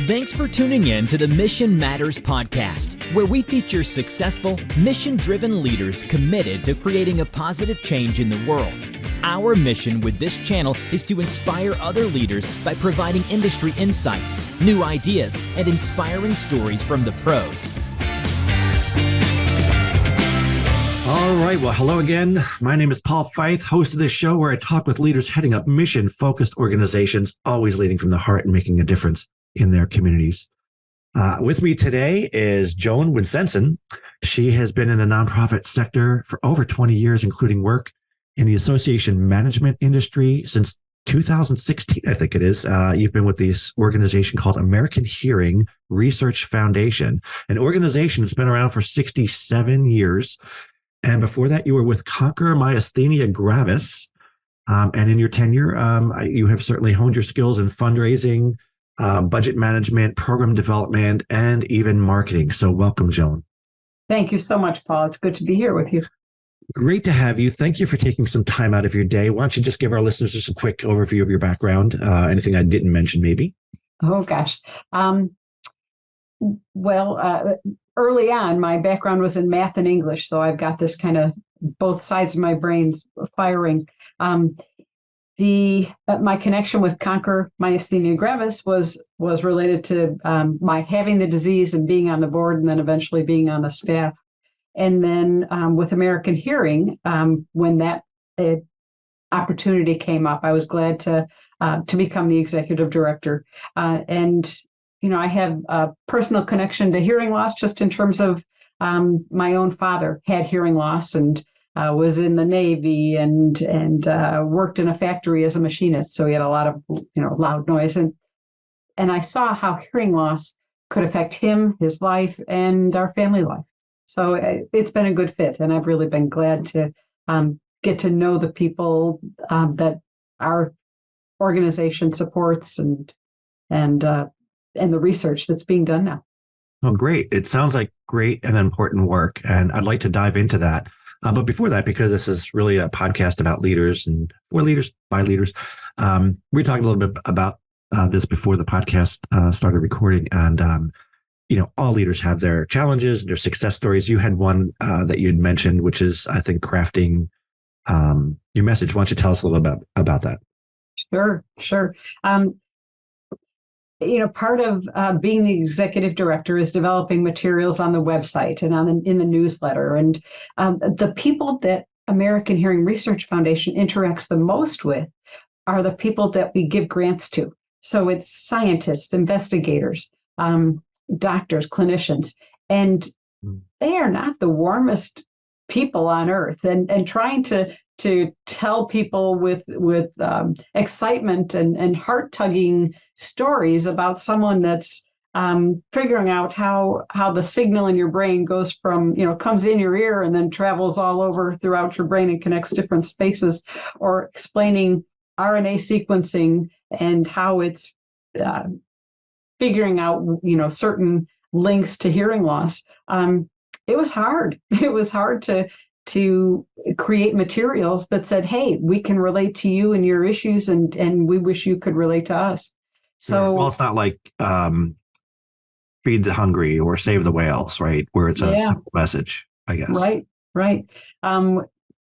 Thanks for tuning in to the Mission Matters podcast, where we feature successful, mission-driven leaders committed to creating a positive change in the world. Our mission with this channel is to inspire other leaders by providing industry insights, new ideas, and inspiring stories from the pros. All right. Well, hello again. My name is Paul Feith, host of this show where I talk with leaders heading up mission-focused organizations, always leading from the heart and making a difference in their communities. With me today is Joan Wincentsen. She has been in the nonprofit sector for over 20 years, including work in the association management industry since 2016, I think it is. You've been with this organization called American Hearing Research Foundation, an organization that's been around for 67 years. And before that, you were with Conquer Myasthenia Gravis. And in your tenure, you have certainly honed your skills in fundraising, budget management, program development, and even marketing. So welcome, Joan. Thank you so much, Paul. It's good to be here with you. Great to have you. Thank you for taking some time out of your day. Why don't you just give our listeners just a quick overview of your background? Anything I didn't mention, maybe? Oh, gosh. Early on, my background was in math and English, so I've got this kind of both sides of my brains firing. My connection with Conquer Myasthenia Gravis was related to my having the disease and being on the board, and then eventually being on the staff. And then with American Hearing, when that opportunity came up, I was glad to become the executive director. I have a personal connection to hearing loss, just in terms of my own father had hearing loss and was in the Navy and worked in a factory as a machinist. So he had a lot of loud noise, and I saw how hearing loss could affect him, his life, and our family life. So it's been a good fit, and I've really been glad to get to know the people that our organization supports and the research that's being done now. Oh, great. It sounds like great and important work, and I'd like to dive into that. But before that, because this is really a podcast about leaders and for leaders by leaders, we talked a little bit about this before the podcast started recording. And, all leaders have their challenges, their success stories. You had one that you'd mentioned, which is, I think, crafting your message. Why don't you tell us a little bit about that? Sure. Part of being the executive director is developing materials on the website and in the newsletter. And the people that American Hearing Research Foundation interacts the most with are the people that we give grants to. So it's scientists, investigators, doctors, clinicians, and they are not the warmest people on earth. And trying to tell people with excitement and heart-tugging stories about someone that's figuring out how the signal in your brain goes from, comes in your ear and then travels all over throughout your brain and connects different spaces, or explaining RNA sequencing and how it's figuring out, certain links to hearing loss. It was hard. It was hard to create materials that said, hey, we can relate to you and your issues, and we wish you could relate to us. So, well, it's not like feed the hungry or save the whales, right? Where it's a simple message, I guess. Right.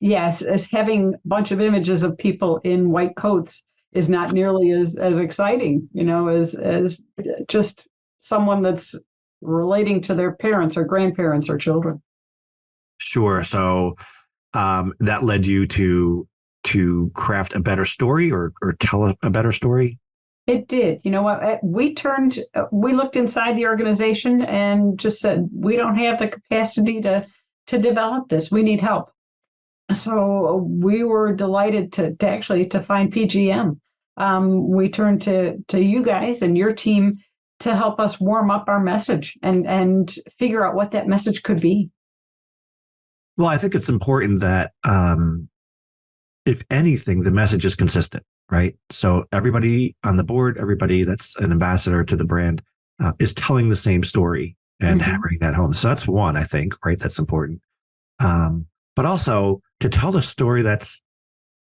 Yes, as having a bunch of images of people in white coats is not nearly as exciting, as just someone that's relating to their parents or grandparents or children. Sure. So that led you to craft a better story or tell a better story? It did. You know what? We looked inside the organization and just said, we don't have the capacity to develop this. We need help. So we were delighted to find PGM. We turned to you guys and your team to help us warm up our message and figure out what that message could be. Well, I think it's important that, if anything, the message is consistent, right? So everybody on the board, everybody that's an ambassador to the brand is telling the same story and hammering that home. So that's one, I think, right? That's important. But also to tell the story that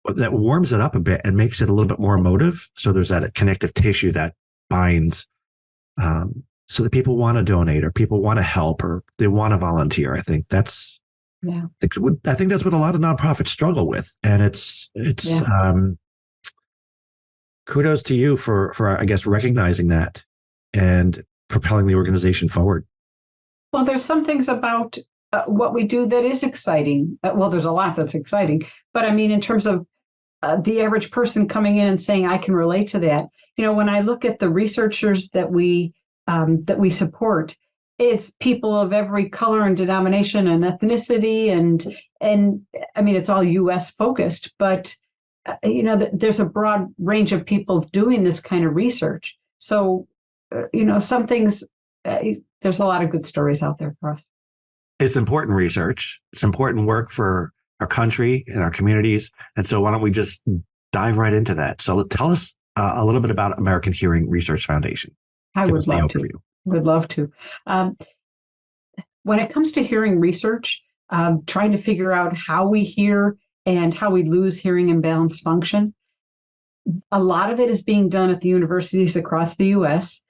warms it up a bit and makes it a little bit more emotive. So there's that connective tissue that binds so that people want to donate or people want to help or they want to volunteer. I think that's I think that's what a lot of nonprofits struggle with, and it's kudos to you for I guess recognizing that and propelling the organization forward. Well, there's some things about what we do that is exciting. Well, there's a lot that's exciting, but I mean, in terms of the average person coming in and saying, I can relate to that. When I look at the researchers that we support, it's people of every color and denomination and ethnicity. And I mean, it's all US focused, but there's a broad range of people doing this kind of research. So, some things, there's a lot of good stories out there for us. It's important research. It's important work for our country and our communities. And so why don't we just dive right into that? So tell us a little bit about American Hearing Research Foundation. I would love to. Would love to. When it comes to hearing research, trying to figure out how we hear and how we lose hearing imbalance function, a lot of it is being done at the universities across the U.S.,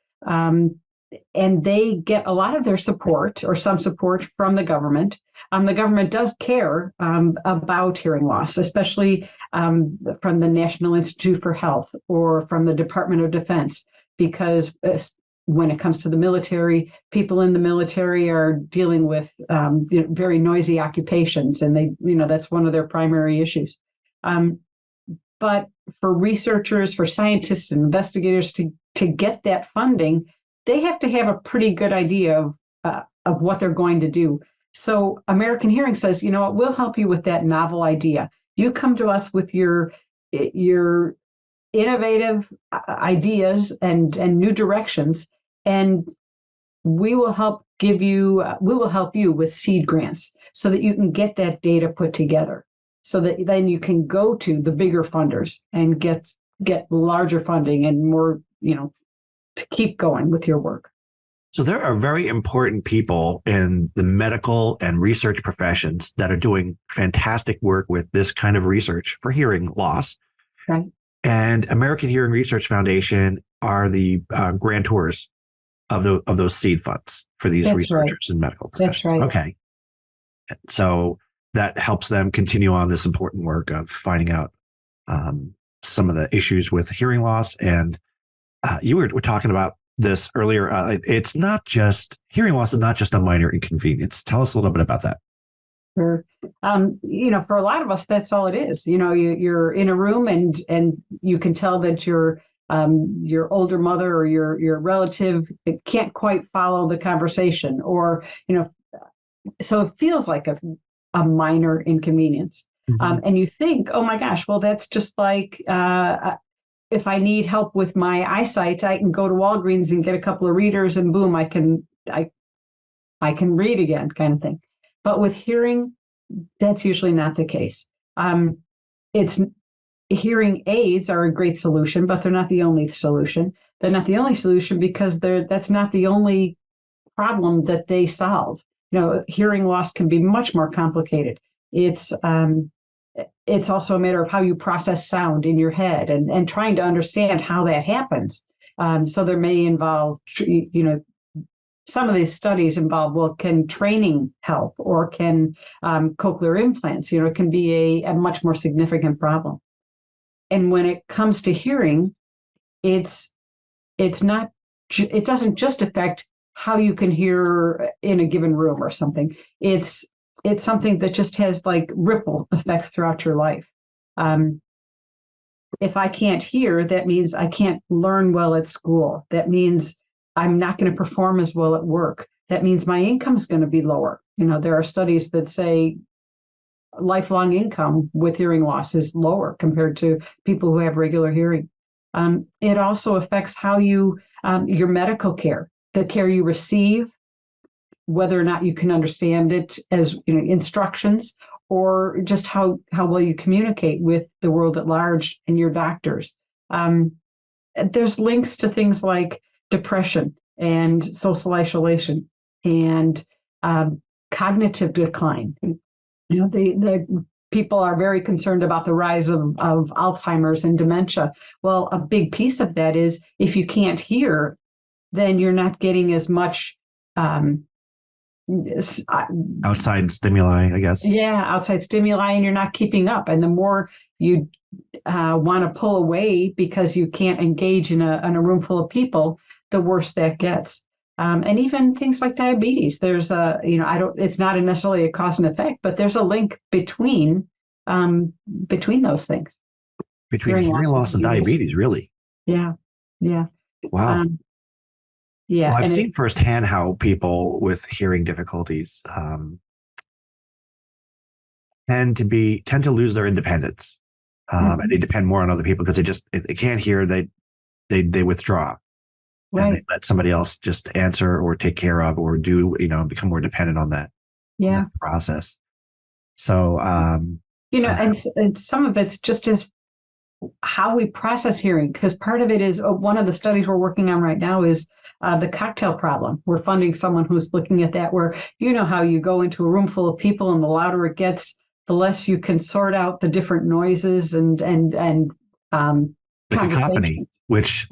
and they get a lot of their support or some support from the government. The government does care about hearing loss, especially from the National Institute for Health or from the Department of Defense, because when it comes to the military, people in the military are dealing with very noisy occupations, and that's one of their primary issues. But for researchers, for scientists and investigators to get that funding, they have to have a pretty good idea of what they're going to do. So American Hearing says, you know what, we'll help you with that novel idea. You come to us with your innovative ideas and new directions, and we will help you with seed grants so that you can get that data put together, so that then you can go to the bigger funders and get larger funding and more, to keep going with your work. So there are very important people in the medical and research professions that are doing fantastic work with this kind of research for hearing loss. Right. And American Hearing Research Foundation are the grantors of those seed funds for these researchers and medical professions. That's right. Okay. So that helps them continue on this important work of finding out some of the issues with hearing loss. And you were talking about this earlier. It's not just hearing loss is not just a minor inconvenience. Tell us a little bit about that. Sure. For a lot of us, that's all it is. You're in a room and you can tell that your older mother or your relative can't quite follow the conversation, or so it feels like a minor inconvenience. Mm-hmm. And you think, oh my gosh, well, that's just like if I need help with my eyesight, I can go to Walgreens and get a couple of readers, and boom, I can read again, kind of thing. But with hearing, that's usually not the case. Hearing aids are a great solution, but they're not the only solution. They're not the only solution because that's not the only problem that they solve. Hearing loss can be much more complicated. It's also a matter of how you process sound in your head and trying to understand how that happens. So there may involve, some of these studies involve, well, can training help, or can cochlear implants, it can be a much more significant problem. And when it comes to hearing, it doesn't just affect how you can hear in a given room or something. It's something that just has like ripple effects throughout your life. If I can't hear, that means I can't learn well at school. That means I'm not going to perform as well at work. That means my income is going to be lower. There are studies that say lifelong income with hearing loss is lower compared to people who have regular hearing. It also affects how your medical care, the care you receive, whether or not you can understand it as instructions, or just how well you communicate with the world at large and your doctors. There's links to things like depression and social isolation and cognitive decline. The people are very concerned about the rise of Alzheimer's and dementia. Well, a big piece of that is if you can't hear, then you're not getting as much outside stimuli, I guess. Yeah, outside stimuli, and you're not keeping up. And the more you want to pull away because you can't engage in a room full of people, the worse that gets. And even things like diabetes, there's it's not necessarily a cause and effect, but there's a link between those things. Between hearing loss and diabetes, really? Yeah. Wow. Yeah. Well, I've seen firsthand how people with hearing difficulties tend to lose their independence. And they depend more on other people because if they can't hear, they withdraw. Right. And they let somebody else just answer or take care of or do, become more dependent on that, that process. So, and some of it's just as how we process hearing, because part of it is one of the studies we're working on right now is the cocktail problem. We're funding someone who's looking at that, where how you go into a room full of people and the louder it gets, the less you can sort out the different noises and the cacophony, which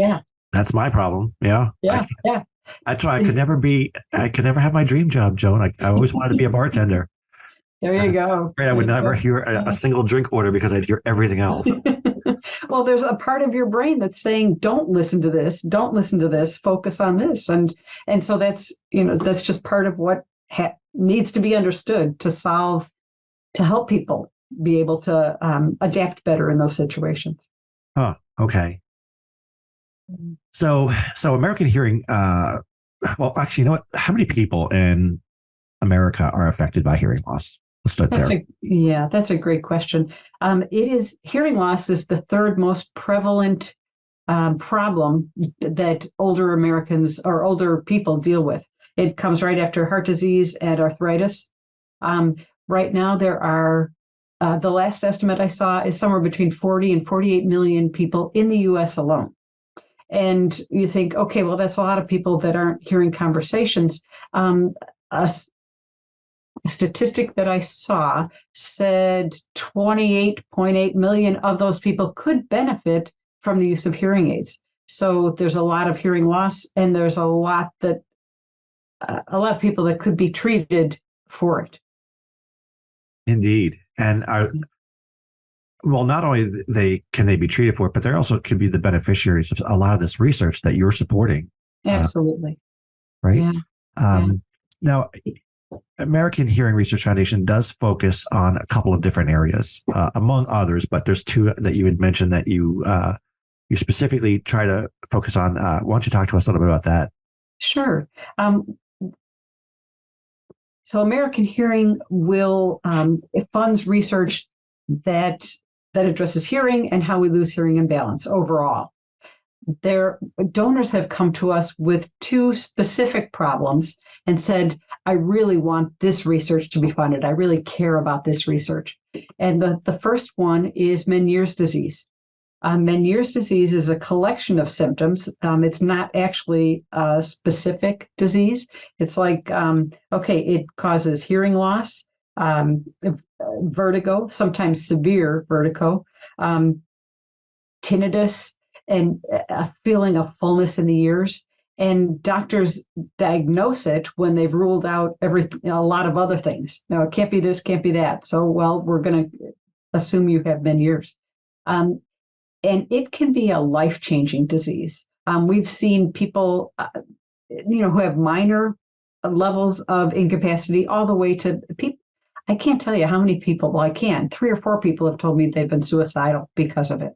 that's my problem. Yeah. That's why I could never have my dream job, Joan. I always wanted to be a bartender. There you go. I would never hear a single drink order because I'd hear everything else. Well, there's a part of your brain that's saying, don't listen to this, focus on this. And so that's just part of what needs to be understood to help people be able to adapt better in those situations. Oh, okay. So American hearing, well, actually, you know what? How many people in America are affected by hearing loss? Let's start there. That's a great question. Hearing loss is the third most prevalent problem that older Americans or older people deal with. It comes right after heart disease and arthritis. Right now, there are, the last estimate I saw is somewhere between 40 and 48 million people in the U.S. alone. And you think, okay, well, that's a lot of people that aren't hearing conversations. A statistic that I saw said 28.8 million of those people could benefit from the use of hearing aids. So there's a lot of hearing loss, and there's a lot of people that could be treated for it. Indeed. And not only can they be treated for it, but they also could be the beneficiaries of a lot of this research that you're supporting. Absolutely. Right. Now, American Hearing Research Foundation does focus on a couple of different areas, among others, but there's two that you had mentioned that you specifically try to focus on. Why don't you talk to us a little bit about that? Sure. So American Hearing it funds research that addresses hearing and how we lose hearing and balance overall. Their donors have come to us with two specific problems and said, I really want this research to be funded. I really care about this research. And the first one is Meniere's disease. Meniere's disease is a collection of symptoms. It's not actually a specific disease. It's like, it causes hearing loss, vertigo, sometimes severe vertigo, tinnitus, and a feeling of fullness in the ears. And doctors diagnose it when they've ruled out a lot of other things. No, it can't be this, can't be that. So, we're going to assume you have Meniere's. And it can be a life-changing disease. We've seen people, who have minor levels of incapacity all the way to people. I can't tell you how many people, 3 or 4 people have told me they've been suicidal because of it.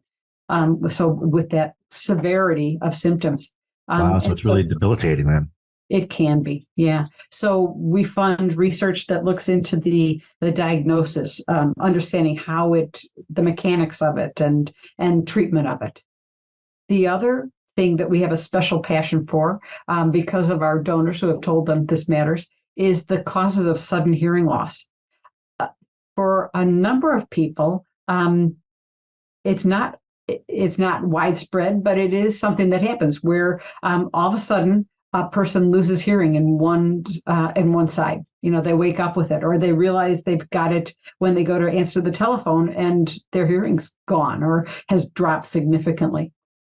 So with that severity of symptoms. Wow, so it's really debilitating then. It can be, yeah. So we fund research that looks into the diagnosis, understanding the mechanics of it and treatment of it. The other thing that we have a special passion for, because of our donors who have told them this matters, is the causes of sudden hearing loss. For a number of people, it's not widespread, but it is something that happens where all of a sudden a person loses hearing in one side. They wake up with it, or they realize they've got it when they go to answer the telephone and their hearing's gone or has dropped significantly.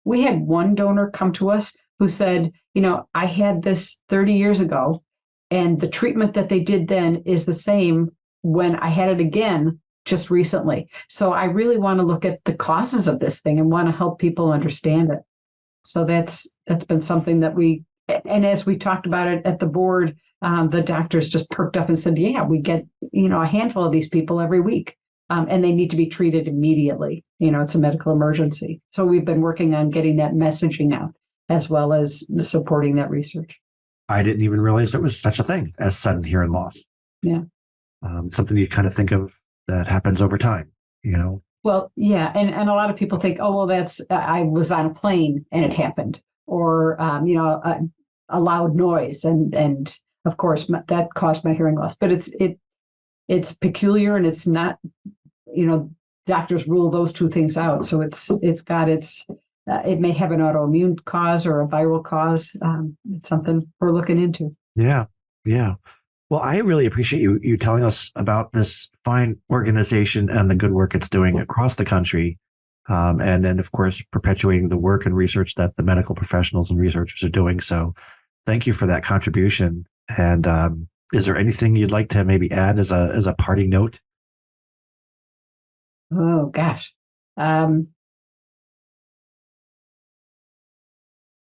We had one donor come to us who said, I had this 30 years ago, and the treatment that they did then is the same when I had it again just recently. So I really want to look at the causes of this thing and want to help people understand it. So that's been something that and as we talked about it at the board, the doctors just perked up and said, yeah, we get, a handful of these people every week, and they need to be treated immediately. It's a medical emergency. So we've been working on getting that messaging out as well as supporting that research. I didn't even realize there was such a thing as sudden hearing loss. Yeah. Something you kind of think of that happens over time, Well, yeah. And a lot of people think, oh, well, that's, I was on a plane and it happened, or, a loud noise. And of course that caused my hearing loss, but it's peculiar, and it's not, doctors rule those two things out. So it may have an autoimmune cause or a viral cause. It's something we're looking into. Yeah. Yeah. Well, I really appreciate you telling us about this fine organization and the good work it's doing across the country. And then, of course, perpetuating the work and research that the medical professionals and researchers are doing. So thank you for that contribution. And is there anything you'd like to maybe add as a parting note? Oh, gosh.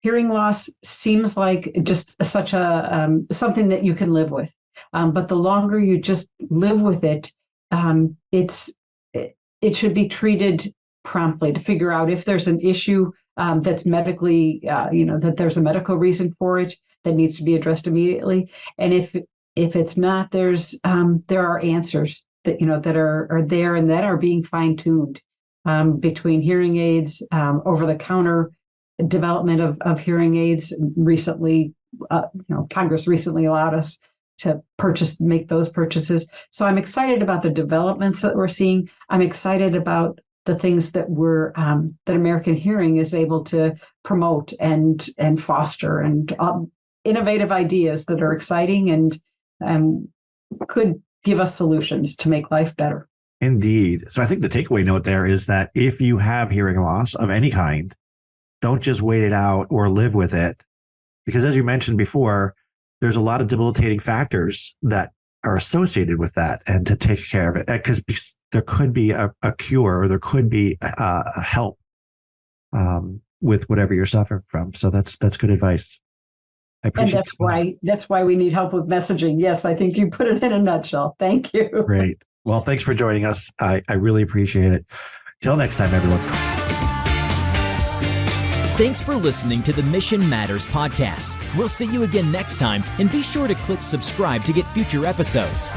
Hearing loss seems like just such a something that you can live with. But the longer you just live with it, it should be treated promptly to figure out if there's an issue that's medically, that there's a medical reason for it that needs to be addressed immediately. And if it's not, there are answers that that are there and that are being fine-tuned between hearing aids, over-the-counter development of hearing aids. Recently, Congress recently allowed us to make those purchases. So I'm excited about the developments that we're seeing. I'm excited about the things that that American Hearing is able to promote and foster, and innovative ideas that are exciting and could give us solutions to make life better. Indeed. So I think the takeaway note there is that if you have hearing loss of any kind, don't just wait it out or live with it, because as you mentioned before, there's a lot of debilitating factors that are associated with that, and to take care of it, because there could be a cure, or there could be a help with whatever you're suffering from. So that's good advice. I appreciate and that's why we need help with messaging. Yes, I think you put it in a nutshell. Thank you. Great. Well, thanks for joining us. I really appreciate it. Till next time, everyone. Thanks for listening to the Mission Matters podcast. We'll see you again next time, and be sure to click subscribe to get future episodes.